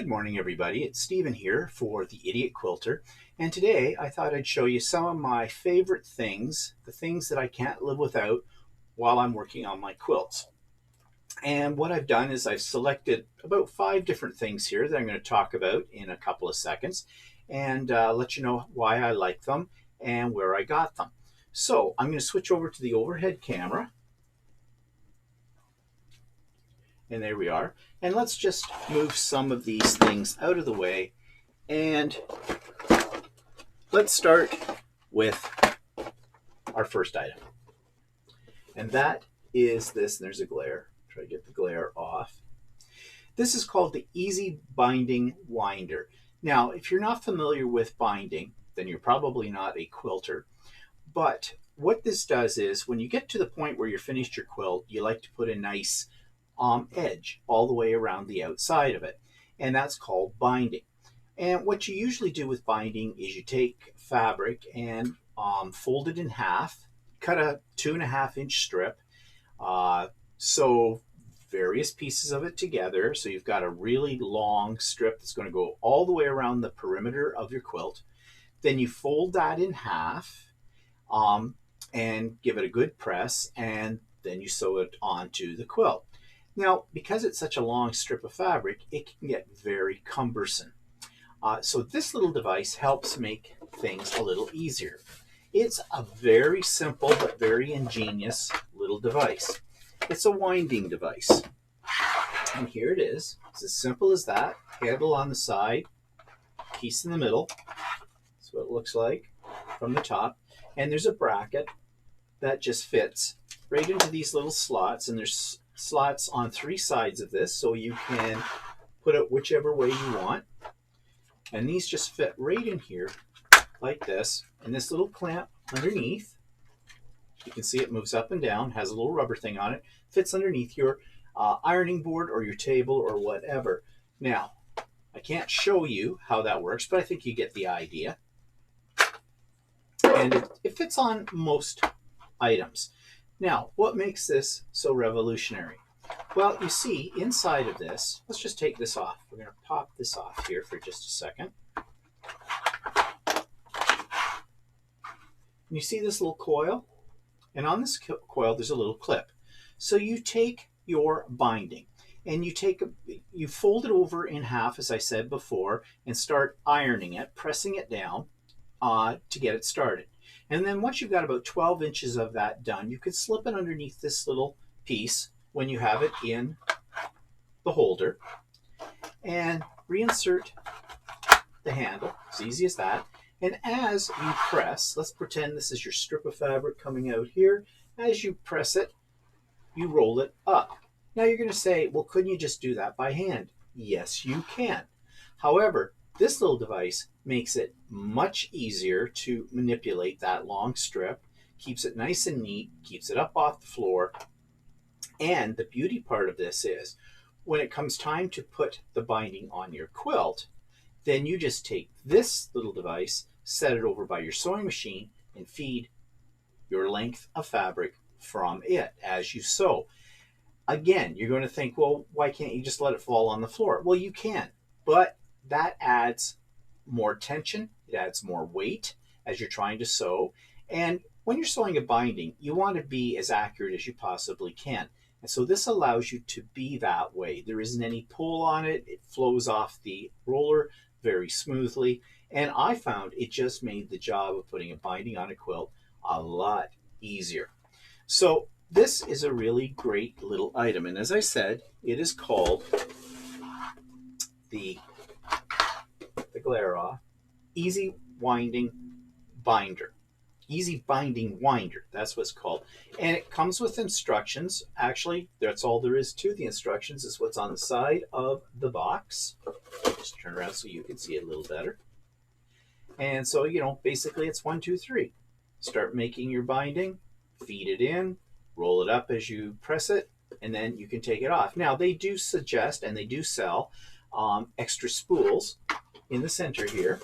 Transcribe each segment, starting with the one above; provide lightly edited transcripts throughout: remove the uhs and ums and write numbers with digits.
Good morning, everybody. It's Stephen here for the Idiot Quilter, and today I thought I'd show you some of my favorite things, the things that I can't live without while I'm working on my quilts. And what I've done is I've selected about 5 different things here that I'm going to talk about in a couple of seconds and let you know why I like them and where I got them. So I'm going to switch over to the overhead camera. And there we are. And let's just move some of these things out of the way. And let's start with our first item. And that is this. There's a glare. Try to get the glare off. This is called the Easy Binding Winder. Now, if you're not familiar with binding, then you're probably not a quilter. But what this does is when you get to the point where you're finished your quilt, you like to put a nice edge all the way around the outside of it, and that's called binding. And what you usually do with binding is you take fabric and fold it in half, cut a 2.5-inch strip, sew various pieces of it together, so you've got a really long strip that's going to go all the way around the perimeter of your quilt. Then you fold that in half and give it a good press, and then you sew it onto the quilt. Now, because it's such a long strip of fabric, it can get very cumbersome. So this little device helps make things a little easier. It's a very simple but very ingenious little device. It's a winding device. And here it is. It's as simple as that. Handle on the side, piece in the middle. That's what it looks like from the top. And there's a bracket that just fits right into these little slots, and there's slots on 3 sides of this, so you can put it whichever way you want. And these just fit right in here like this. And this little clamp underneath, you can see it moves up and down, has a little rubber thing on it, fits underneath your ironing board or your table or whatever. Now, I can't show you how that works, but I think you get the idea. And it fits on most items. Now, what makes this so revolutionary? Well, you see, inside of this, let's just take this off. We're going to pop this off here for just a second. You see this little coil? And on this coil, there's a little clip. So you take your binding and you fold it over in half, as I said before, and start ironing it, pressing it down to get it started. And then once you've got about 12 inches of that done, you can slip it underneath this little piece when you have it in the holder and reinsert the handle. It's easy as that. And as you press, let's pretend this is your strip of fabric coming out here. As you press it, you roll it up. Now you're going to say, well, couldn't you just do that by hand? Yes, you can. However, this little device makes it much easier to manipulate that long strip, keeps it nice and neat, keeps it up off the floor. And the beauty part of this is when it comes time to put the binding on your quilt, then you just take this little device, set it over by your sewing machine, and feed your length of fabric from it as you sew. Again, you're going to think, well, why can't you just let it fall on the floor? Well, you can, but that adds more tension, it adds more weight as you're trying to sew. And when you're sewing a binding, you want to be as accurate as you possibly can. And so this allows you to be that way. There isn't any pull on it. It flows off the roller very smoothly. And I found it just made the job of putting a binding on a quilt a lot easier. So this is a really great little item. And as I said, it is called the glare off, Easy Winding Binder. Easy Binding Winder, that's what it's called. And it comes with instructions. Actually, that's all there is to the instructions, is what's on the side of the box. Just turn around so you can see it a little better. And so, basically it's 1, 2, 3. Start making your binding, feed it in, roll it up as you press it, and then you can take it off. Now, they do suggest, and they do sell, extra spools in the center here,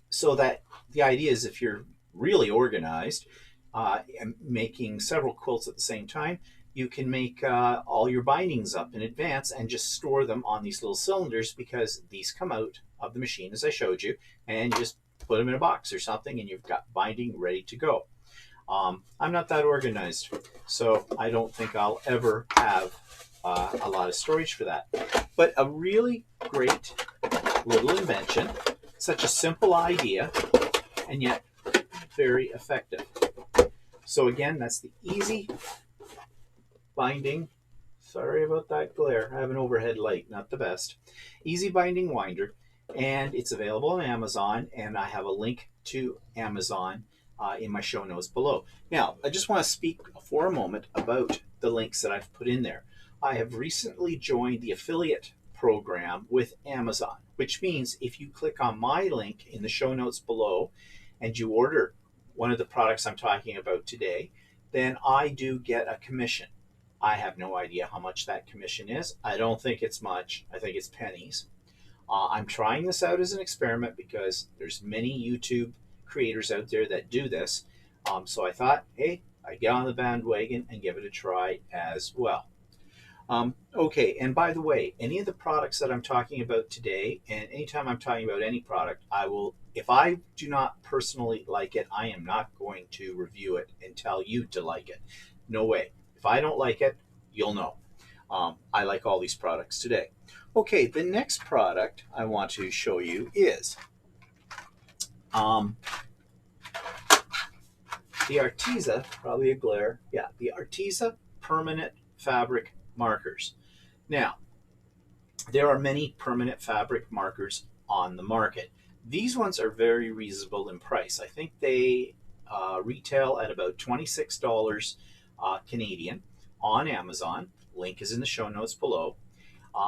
so that the idea is if you're really organized and making several quilts at the same time, you can make all your bindings up in advance and just store them on these little cylinders, because these come out of the machine as I showed you, and you just put them in a box or something and you've got binding ready to go. I'm not that organized, so I don't think I'll ever have a lot of storage for that. But a really great little invention, such a simple idea, and yet very effective. So again, that's the easy binding. Sorry about that glare. I have an overhead light, not the best. Easy binding winder, and it's available on Amazon, and I have a link to Amazon in my show notes below. Now, I just want to speak for a moment about the links that I've put in there. I have recently joined the affiliate program with Amazon, which means if you click on my link in the show notes below and you order one of the products I'm talking about today, then I do get a commission. I have no idea how much that commission is. I don't think it's much. I think it's pennies. I'm trying this out as an experiment because there's many YouTube creators out there that do this. So I thought, hey, I'd get on the bandwagon and give it a try as well. Okay, and by the way, any of the products that I'm talking about today, and anytime I'm talking about any product, I will, if I do not personally like it, I am not going to review it and tell you to like it. No way. If I don't like it, you'll know. I like all these products today. Okay, the next product I want to show you is the Arteza, probably a glare, yeah, the Arteza permanent fabric markers. Now, there are many permanent fabric markers on the market. These ones are very reasonable in price. I think they retail at about $26 Canadian on Amazon. Link is in the show notes below.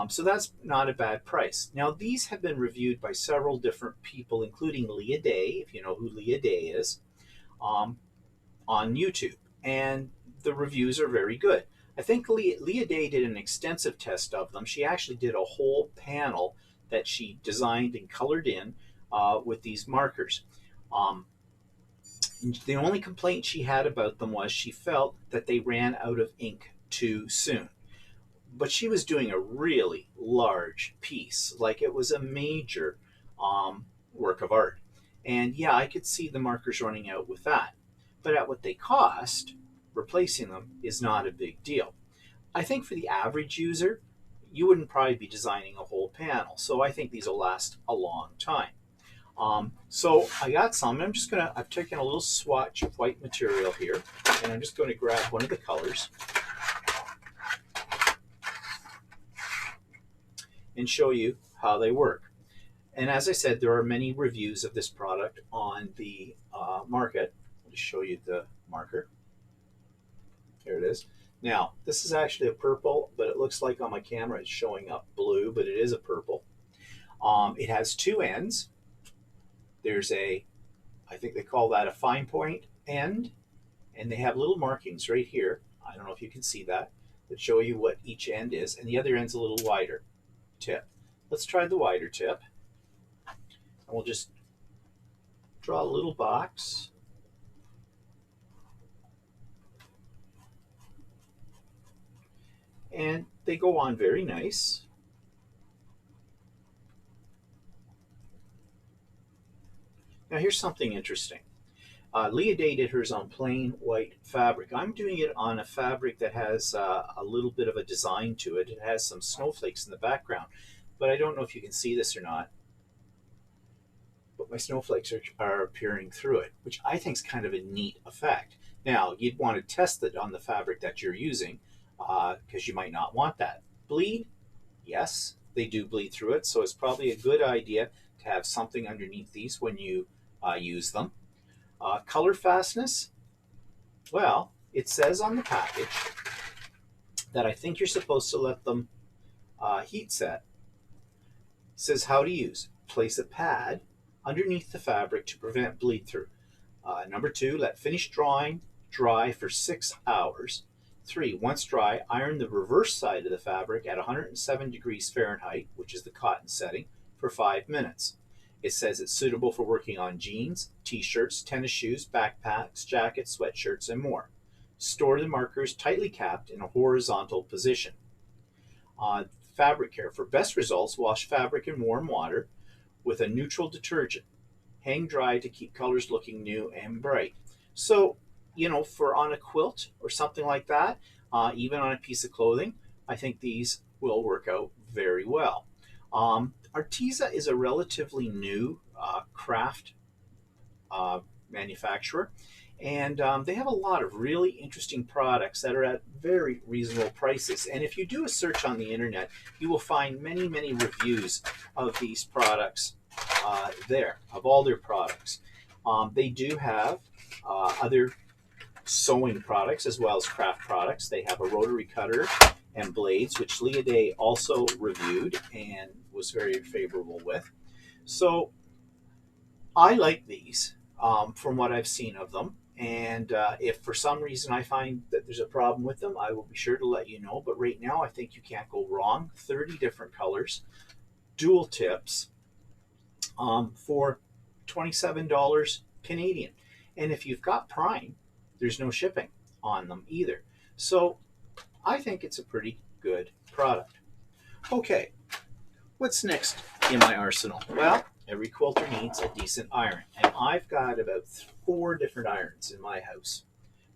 So that's not a bad price. Now, these have been reviewed by several different people, including Leah Day, if you know who Leah Day is, on YouTube. And the reviews are very good. I think Leah Day did an extensive test of them. She actually did a whole panel that she designed and colored in with these markers. The only complaint she had about them was she felt that they ran out of ink too soon. But she was doing a really large piece, like it was a major work of art. And yeah, I could see the markers running out with that. But at what they cost, replacing them is not a big deal. I think for the average user, you wouldn't probably be designing a whole panel. So I think these will last a long time. So I got some, and I've taken a little swatch of white material here, and I'm just going to grab one of the colors and show you how they work. And as I said, there are many reviews of this product on the market. I'll just show you the marker. Here it is. Now, this is actually a purple, but it looks like on my camera it's showing up blue, but it is a purple. It has two ends. There's I think they call that a fine point end, and they have little markings right here. I don't know if you can see that show you what each end is, and the other end's a little wider tip. Let's try the wider tip. And we'll just draw a little box. And they go on very nice. Now here's something interesting. Leah Day did hers on plain white fabric. I'm doing it on a fabric that has a little bit of a design to it. It has some snowflakes in the background, but I don't know if you can see this or not. But my snowflakes are appearing through it, which I think is kind of a neat effect. Now, you'd want to test it on the fabric that you're using, because you might not want that. Bleed? Yes, they do bleed through it, so it's probably a good idea to have something underneath these when you use them. Color fastness? Well, it says on the package that I think you're supposed to let them heat set. It says how to use. Place a pad underneath the fabric to prevent bleed through. Number 2, let finished drawing dry for 6 hours. 3, once dry, iron the reverse side of the fabric at 107 degrees Fahrenheit, which is the cotton setting, for 5 minutes. It says it's suitable for working on jeans, t-shirts, tennis shoes, backpacks, jackets, sweatshirts, and more. Store the markers tightly capped in a horizontal position. Fabric care. For best results, wash fabric in warm water with a neutral detergent. Hang dry to keep colors looking new and bright. So, for on a quilt or something like that, even on a piece of clothing, I think these will work out very well. Arteza is a relatively new craft manufacturer, and they have a lot of really interesting products that are at very reasonable prices. And if you do a search on the internet, you will find many, many reviews of these products of all their products. They do have other sewing products as well as craft products. They have a rotary cutter and blades, which Leah Day also reviewed and was very favorable with. So I like these from what I've seen of them. And if for some reason I find that there's a problem with them, I will be sure to let you know. But right now, I think you can't go wrong. 30 different colors, dual tips, for $27 Canadian. And if you've got Prime, there's no shipping on them either. So I think it's a pretty good product. Okay, what's next in my arsenal? Well, every quilter needs a decent iron, and I've got about 4 different irons in my house.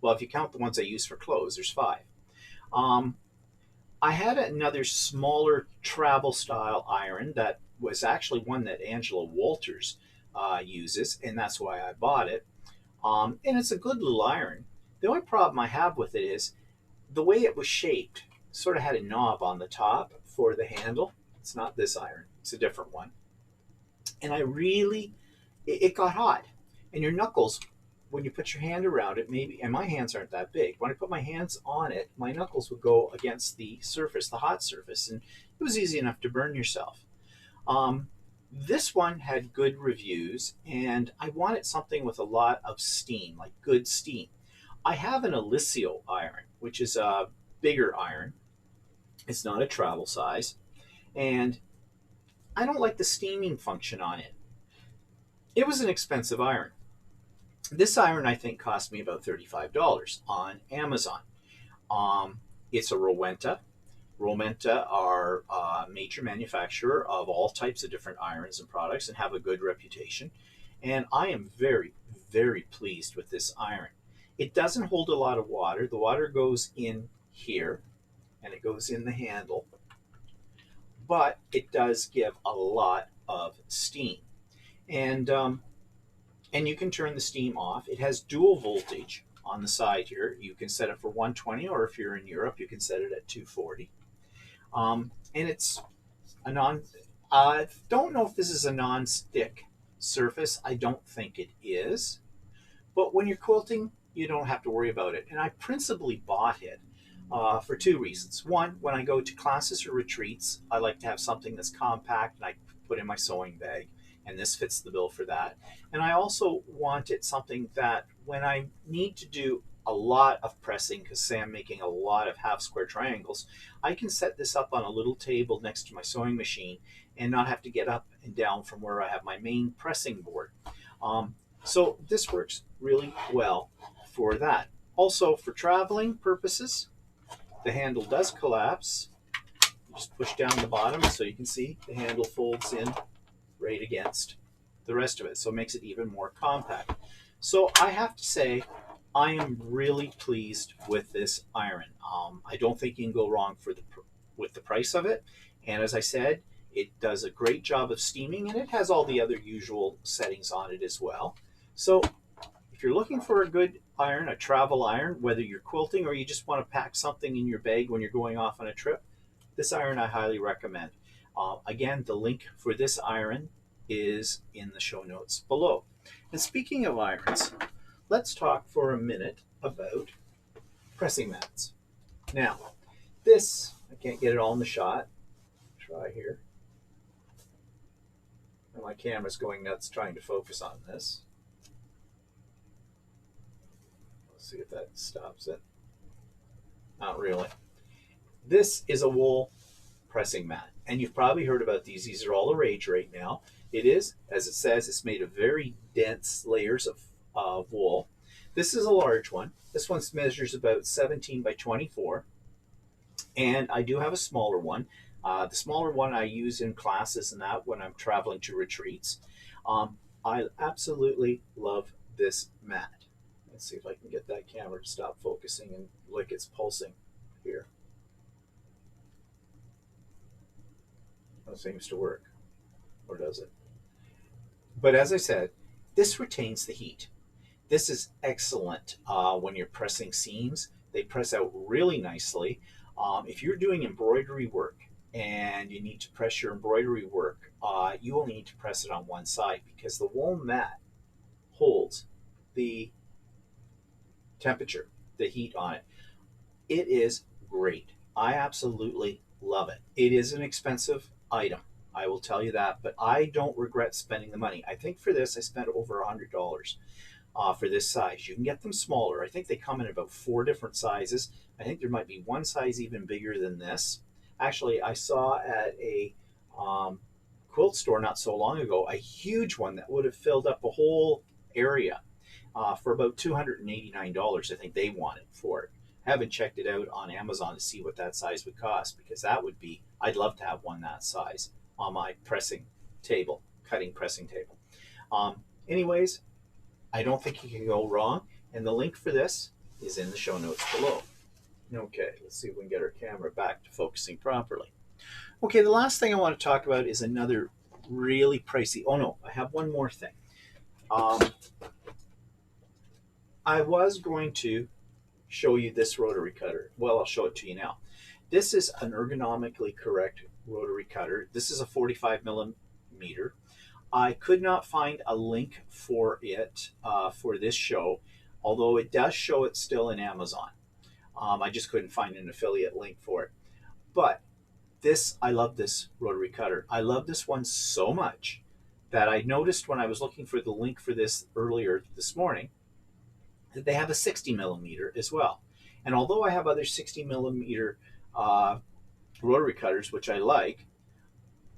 Well, if you count the ones I use for clothes, there's 5. I had another smaller travel style iron that was actually one that Angela Walters uses, and that's why I bought it. And it's a good little iron. The only problem I have with it is the way it was shaped. It sort of had a knob on the top for the handle. It's not this iron, it's a different one. And it got hot. And your knuckles, when you put your hand around it, maybe, and my hands aren't that big, when I put my hands on it, my knuckles would go against the surface, the hot surface, and it was easy enough to burn yourself. This one had good reviews, and I wanted something with a lot of steam, like good steam. I have an Alicio iron, which is a bigger iron. It's not a travel size, and I don't like the steaming function on it. It was an expensive iron. This iron, I think, cost me about $35 on Amazon. It's a Rowenta. Rowenta are a major manufacturer of all types of different irons and products and have a good reputation. And I am very, very pleased with this iron. It doesn't hold a lot of water. The water goes in here and it goes in the handle, but it does give a lot of steam. And you can turn the steam off. It has dual voltage on the side here. You can set it for 120, or if you're in Europe, you can set it at 240. And it's a I don't know if this is a non-stick surface. I don't think it is. But when you're quilting, you don't have to worry about it. And I principally bought it for 2 reasons. One, when I go to classes or retreats, I like to have something that's compact and I put in my sewing bag. And this fits the bill for that. And I also wanted something that when I need to do a lot of pressing, because say I'm making a lot of half square triangles, I can set this up on a little table next to my sewing machine and not have to get up and down from where I have my main pressing board. So this works really well for that. Also, for traveling purposes, the handle does collapse. You just push down the bottom so you can see the handle folds in right against the rest of it, so it makes it even more compact. So I have to say, I am really pleased with this iron. I don't think you can go wrong with the price of it. And as I said, it does a great job of steaming, and it has all the other usual settings on it as well. So if you're looking for a good iron, a travel iron, whether you're quilting or you just want to pack something in your bag when you're going off on a trip, this iron I highly recommend. Again, the link for this iron is in the show notes below. And speaking of irons, let's talk for a minute about pressing mats. Now, this, I can't get it all in the shot. Try here. And my camera's going nuts trying to focus on this. Let's see if that stops it. Not really. This is a wool pressing mat. And you've probably heard about these. These are all the rage right now. It is, as it says, it's made of very dense layers of wool. This is a large one. This one measures about 17 by 24. And I do have a smaller one. The smaller one I use in classes and that when I'm traveling to retreats. I absolutely love this mat. Let's see if I can get that camera to stop focusing and like it's pulsing here. That seems to work. Or does it? But as I said, this retains the heat. This is excellent when you're pressing seams. They press out really nicely. If you're doing embroidery work and you need to press your embroidery work, you only need to press it on one side because the wool mat holds the temperature, the heat on it. It is great. I absolutely love it. It is an expensive item, I will tell you that, but I don't regret spending the money. I think for this I spent over $100 for this size. You can get them smaller. I think they come in about 4 different sizes. I think there might be one size even bigger than this. Actually, I saw at a quilt store not so long ago a huge one that would have filled up a whole area for about $289. I think they wanted for it. I haven't checked it out on Amazon to see what that size would cost because that would be, I'd love to have one that size on my pressing table, cutting pressing table. Anyways, I don't think you can go wrong, and the link for this is in the show notes below. Okay, let's see if we can get our camera back to focusing properly. Okay, the last thing I want to talk about is another really pricey. Oh no, I have one more thing. I was going to show you this rotary cutter. Well, I'll show it to you now. This is an ergonomically correct rotary cutter. This is a 45 millimeter. I could not find a link for it for this show, although it does show it still in Amazon. I just couldn't find an affiliate link for it. But this, I love this rotary cutter. I love this one so much that I noticed when I was looking for the link for this earlier this morning that they have a 60 millimeter as well. And although I have other 60 millimeter rotary cutters, which I like,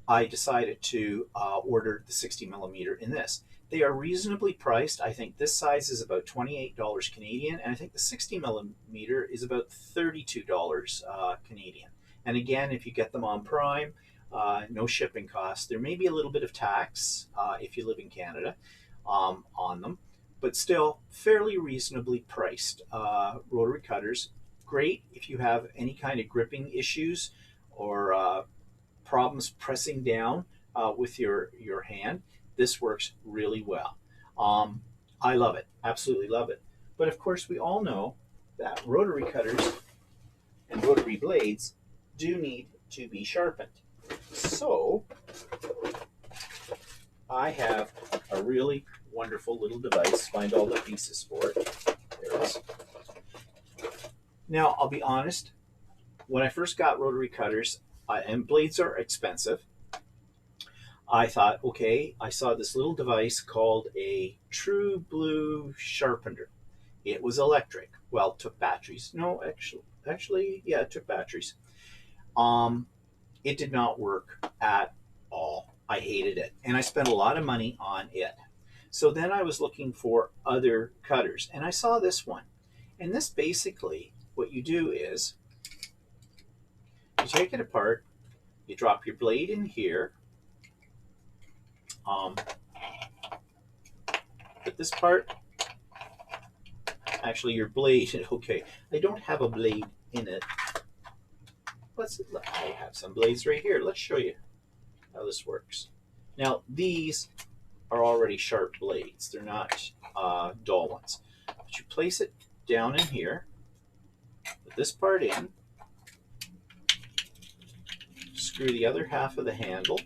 I decided to order the 60 millimeter in this. They are reasonably priced. I think this size is about $28 Canadian, and I think the 60 millimeter is about $32 Canadian. And again, if you get them on Prime, no shipping costs. There may be a little bit of tax if you live in Canada on them, but still fairly reasonably priced rotary cutters. Great if you have any kind of gripping issues or problems pressing down with your hand. This works really well. I love it, absolutely love it. But of course, we all know that rotary cutters and rotary blades do need to be sharpened. So I have a really wonderful little device. Find all the pieces for it. There it is. Now, I'll be honest, when I first got rotary cutters, and blades are expensive, I thought, okay, I saw this little device called a True Blue Sharpener. It was electric. Well, it took batteries. No, actually, yeah, it took batteries. It did not work at all. I hated it, and I spent a lot of money on it. So then I was looking for other cutters, and I saw this one. And this basically, what you do is, you take it apart, you drop your blade in here, but this part, actually your blade, okay, I don't have a blade in it. I have some blades right here. Let's show you how this works. Now, these are already sharp blades. They're not dull ones. But you place it down in here, put this part in, screw the other half of the handle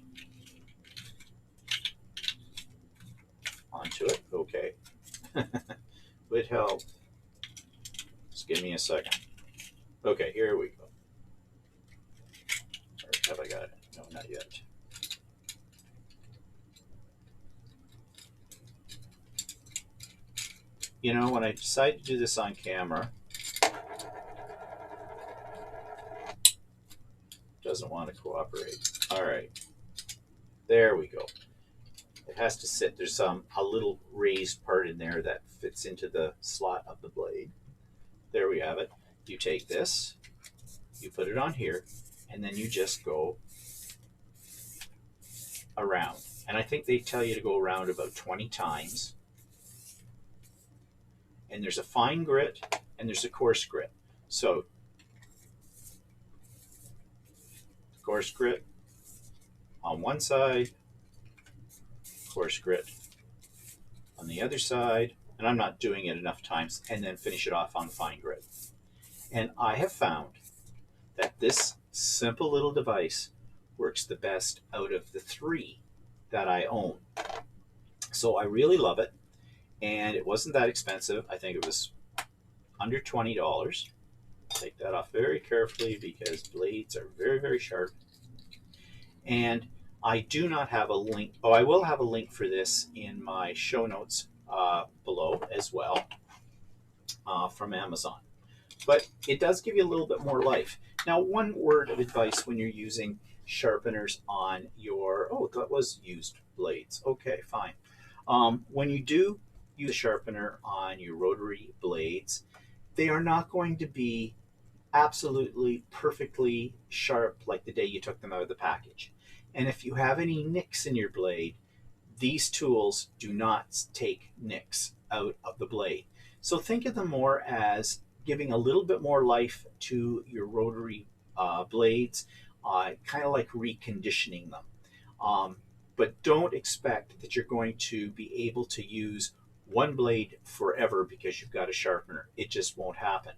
onto it. Okay. Would help. Just give me a second. Okay, here we go. Or have I got it? No, not yet. You know, when I decided to do this on camera, it doesn't want to cooperate. All right. There we go. It has to sit. There's a little raised part in there that fits into the slot of the blade. There we have it. You take this, you put it on here, and then you just go around. And I think they tell you to go around about 20 times. And there's a fine grit and there's a coarse grit. So, coarse grit on one side, coarse grit on the other side, and I'm not doing it enough times, and then finish it off on fine grit. And I have found that this simple little device works the best out of the 3 that I own. So I really love it, and it wasn't that expensive. I think it was under $20. Take that off very carefully because blades are very, very sharp. And I do not have a link. Oh, I will have a link for this in my show notes below as well from Amazon. But it does give you a little bit more life. Now, one word of advice when you're using sharpeners on your, oh, that was used blades. Okay, fine. When you do use a sharpener on your rotary blades, they are not going to be absolutely perfectly sharp like the day you took them out of the package. And if you have any nicks in your blade, these tools do not take nicks out of the blade. So think of them more as giving a little bit more life to your rotary blades, kind of like reconditioning them. But don't expect that you're going to be able to use one blade forever because you've got a sharpener. It just won't happen.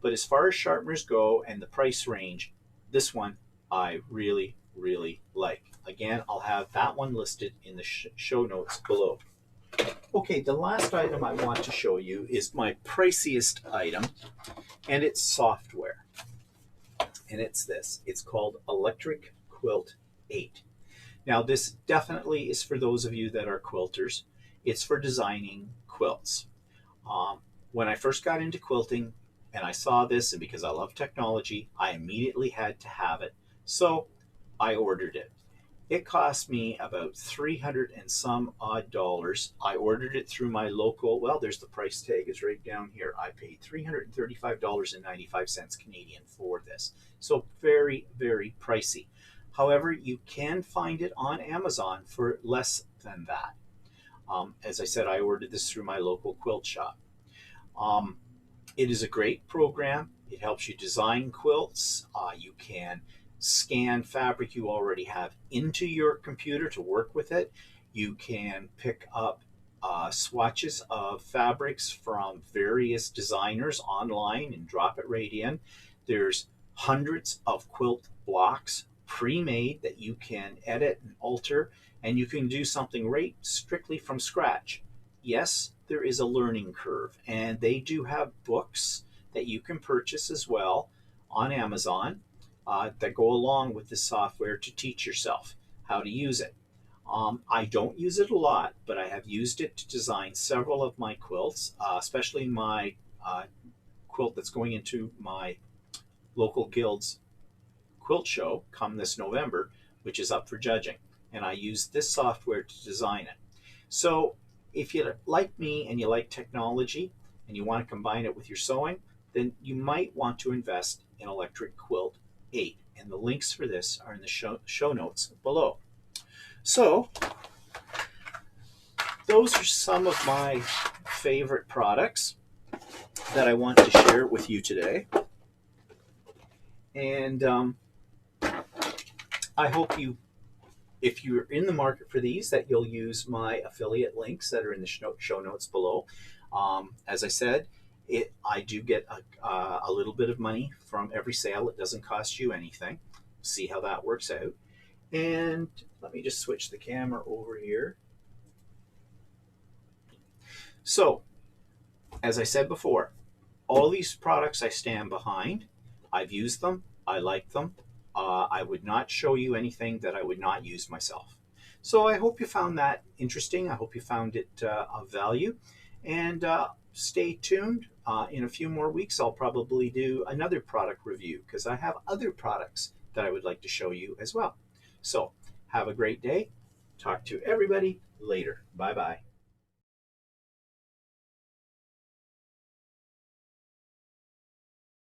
But as far as sharpeners go and the price range, this one I really, really like. Again, I'll have that one listed in the show notes below. Okay, the last item I want to show you is my priciest item, and it's software. And it's this. It's called Electric Quilt 8. Now, this definitely is for those of you that are quilters. It's for designing quilts. When I first got into quilting and I saw this, and because I love technology, I immediately had to have it. So I ordered it. It cost me about $300 and some odd dollars. I ordered it through my local, well, there's the price tag is right down here. I paid $335.95 Canadian for this. So very, very pricey. However, you can find it on Amazon for less than that. As I said, I ordered this through my local quilt shop. It is a great program. It helps you design quilts. You can scan fabric you already have into your computer to work with it. You can pick up swatches of fabrics from various designers online and drop it right in. There's hundreds of quilt blocks pre-made that you can edit and alter, and you can do something right strictly from scratch. Yes, there is a learning curve, and they do have books that you can purchase as well on Amazon that go along with the software to teach yourself how to use it. I don't use it a lot, but I have used it to design several of my quilts, especially my quilt that's going into my local guild's quilt show come this November, which is up for judging. And I use this software to design it. So if you like me and you like technology and you want to combine it with your sewing, then you might want to invest in Electric Quilt 8. And the links for this are in the show notes below. So those are some of my favorite products that I want to share with you today. And I hope you, if you're in the market for these, that you'll use my affiliate links that are in the show notes below. As I said, I do get a little bit of money from every sale. It doesn't cost you anything. See how that works out. And let me just switch the camera over here. So, as I said before, all these products I stand behind. I've used them. I like them. I would not show you anything that I would not use myself. So I hope you found that interesting. I hope you found it of value. And stay tuned. In a few more weeks, I'll probably do another product review because I have other products that I would like to show you as well. So have a great day. Talk to everybody later. Bye-bye.